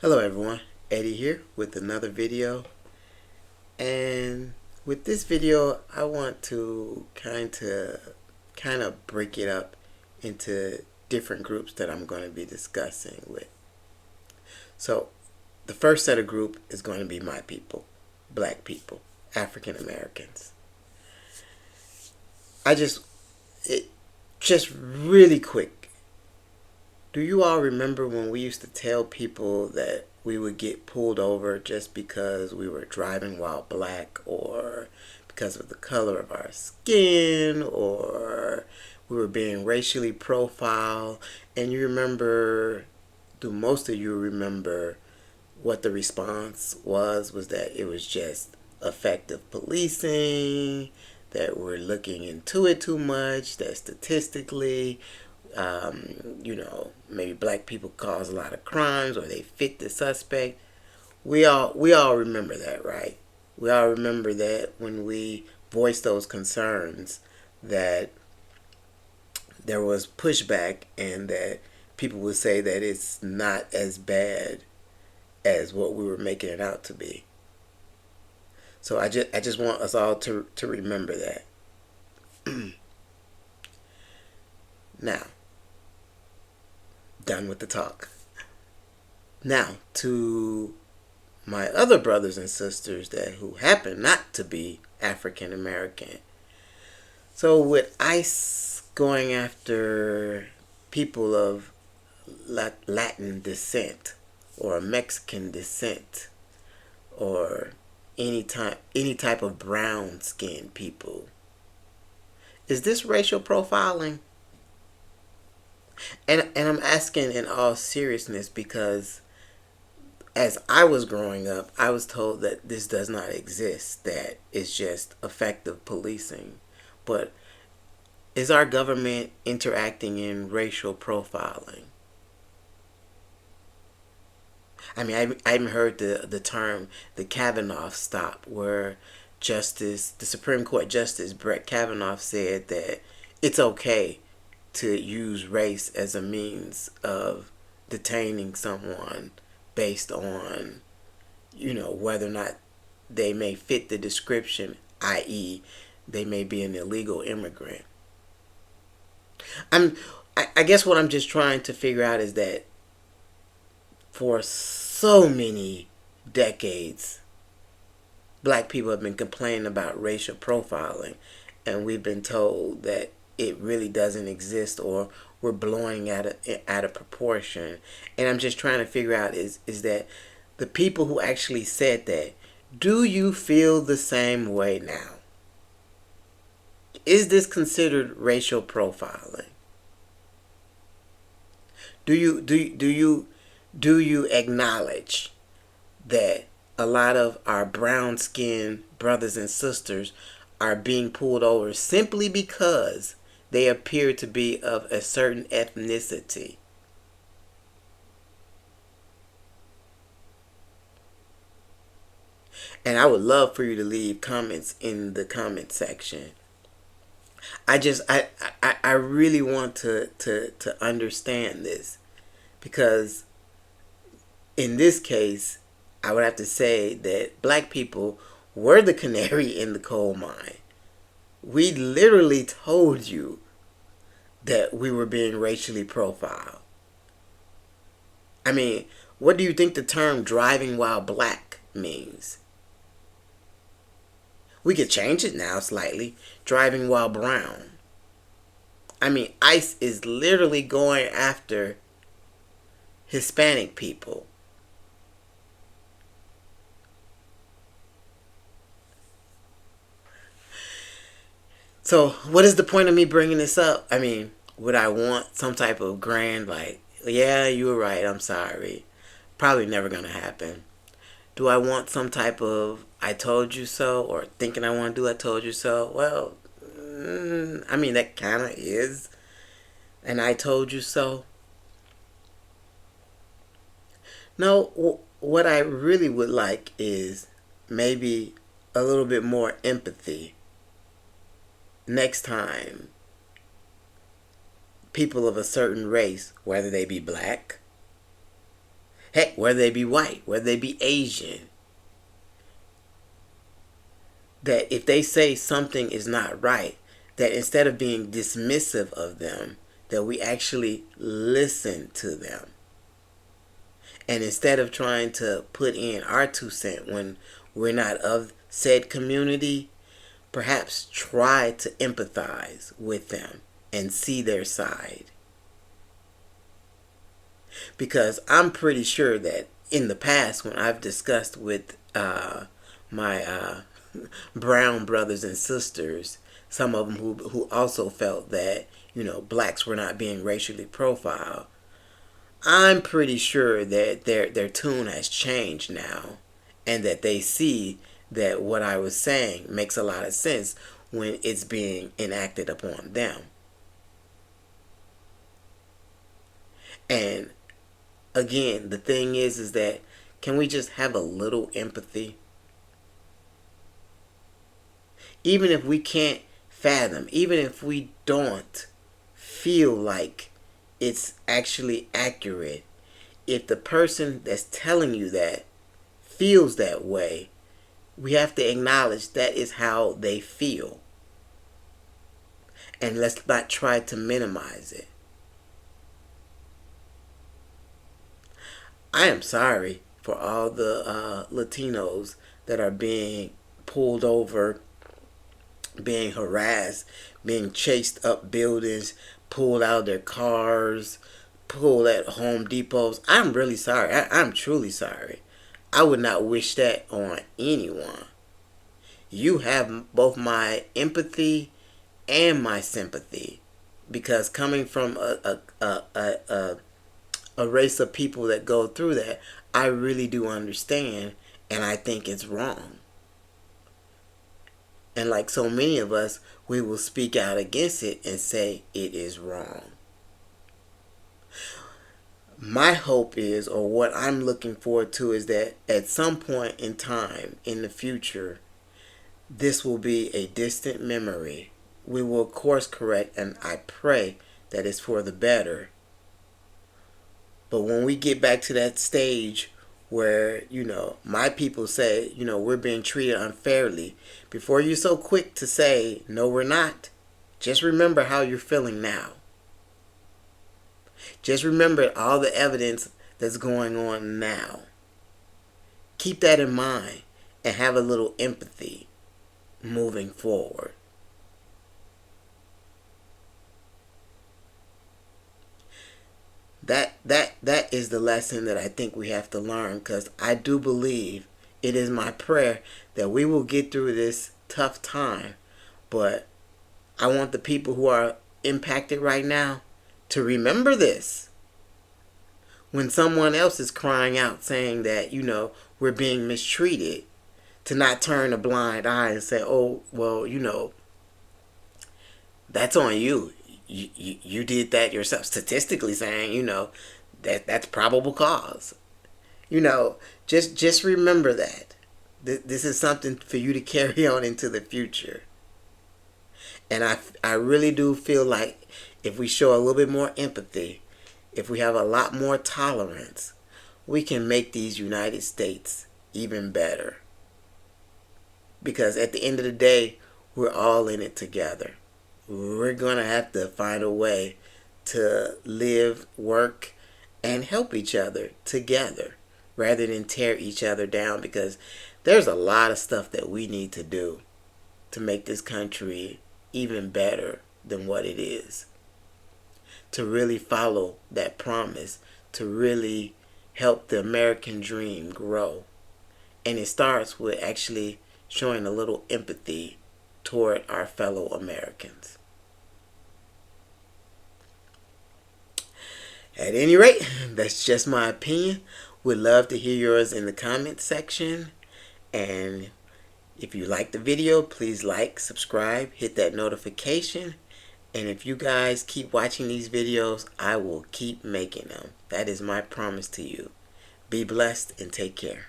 Hello everyone, Eddie here with another video, and with this video I want to kind of break it up into different groups that I'm going to be discussing with. So the first set of group is going to be my people, black people, African Americans. I just it just really quick. Do you all remember when we used to tell people that we would get pulled over just because we were driving while black, or because of the color of our skin, or we were being racially profiled? And you remember, do most of you remember what the response was that it was just effective policing, that we're looking into it too much, that statistically maybe black people cause a lot of crimes or they fit the suspect. We all remember that, right? We all remember that when we voiced those concerns, that there was pushback and that people would say that it's not as bad as what we were making it out to be. So I just want us all to remember that. Now, done with the talk. Now to my other brothers and sisters that who happen not to be African American. So with ICE going after people of Latin descent or Mexican descent or any type of brown skinned people, is this racial profiling? And I'm asking in all seriousness because as I was growing up, I was told that this does not exist, that it's just effective policing. But is our government interacting in racial profiling? I mean, I even heard the term the Kavanaugh stop, where the Supreme Court Justice Brett Kavanaugh said that it's okay to use race as a means of detaining someone based on, whether or not they may fit the description, i.e., they may be an illegal immigrant. I'm, I guess what I'm just trying to figure out is that for so many decades, black people have been complaining about racial profiling, and we've been told that it really doesn't exist, or we're blowing out of proportion. And I'm just trying to figure out is that the people who actually said that, do you feel the same way now? Is this considered racial profiling? Do you acknowledge that a lot of our brown skinned brothers and sisters are being pulled over simply because they appear to be of a certain ethnicity? And I would love for you to leave comments in the comment section. I really want to understand this, because in this case I would have to say that black people were the canary in the coal mine. We literally told you that we were being racially profiled. I mean, what do you think the term driving while black means? We could change it now slightly. Driving while brown. I mean, ICE is literally going after Hispanic people. So, what is the point of me bringing this up? I mean, would I want some type of grand, like, yeah, you were right, I'm sorry? Probably never going to happen. Do I want some type of I told you so, or thinking I want to do I told you so? Well, I mean, that kind of is an I told you so. No, what I really would like is maybe a little bit more empathy next time people of a certain race, whether they be black, Heck, whether they be white, whether they be Asian, that if they say something is not right, that instead of being dismissive of them, that we actually listen to them. And instead of trying to put in our 2 cents when we're not of said community, perhaps try to empathize with them and see their side. Because I'm pretty sure that in the past, when I've discussed with my brown brothers and sisters, some of them who also felt that, blacks were not being racially profiled, I'm pretty sure that their tune has changed now, and that they see that what I was saying makes a lot of sense when it's being enacted upon them. And again, the thing is that, can we just have a little empathy? Even if we can't fathom, even if we don't feel like it's actually accurate, if the person that's telling you that feels that way, we have to acknowledge that is how they feel. And let's not try to minimize it. I am sorry for all the Latinos that are being pulled over, being harassed, being chased up buildings, pulled out of their cars, pulled at Home Depots. I'm really sorry. I'm truly sorry. I would not wish that on anyone. You have both my empathy and my sympathy, because coming from a race of people that go through that, I really do understand, and I think it's wrong. And like so many of us, we will speak out against it and say it is wrong. My hope is, or what I'm looking forward to, is that at some point in time in the future, this will be a distant memory. We will course correct, and I pray that it's for the better. But when we get back to that stage where, my people say, we're being treated unfairly, before you're so quick to say, no, we're not, just remember how you're feeling now. Just remember all the evidence that's going on now. Keep that in mind and have a little empathy moving forward. That is the lesson that I think we have to learn, because I do believe, it is my prayer that we will get through this tough time. But I want the people who are impacted right now to remember this. When someone else is crying out saying that, we're being mistreated, to not turn a blind eye and say, oh, well, that's on you. You did that yourself. Statistically saying, that's probable cause. Just remember that. This is something for you to carry on into the future. And I really do feel like if we show a little bit more empathy, if we have a lot more tolerance, we can make these United States even better. Because at the end of the day, we're all in it together. We're going to have to find a way to live, work, and help each other together rather than tear each other down, because there's a lot of stuff that we need to do to make this country even better than what it is. To really follow that promise, to really help the American dream grow. And it starts with actually showing a little empathy toward our fellow Americans. At any rate, that's just my opinion. Would love to hear yours in the comments section. And if you like the video, please like, subscribe, hit that notification. And if you guys keep watching these videos, I will keep making them. That is my promise to you. Be blessed and take care.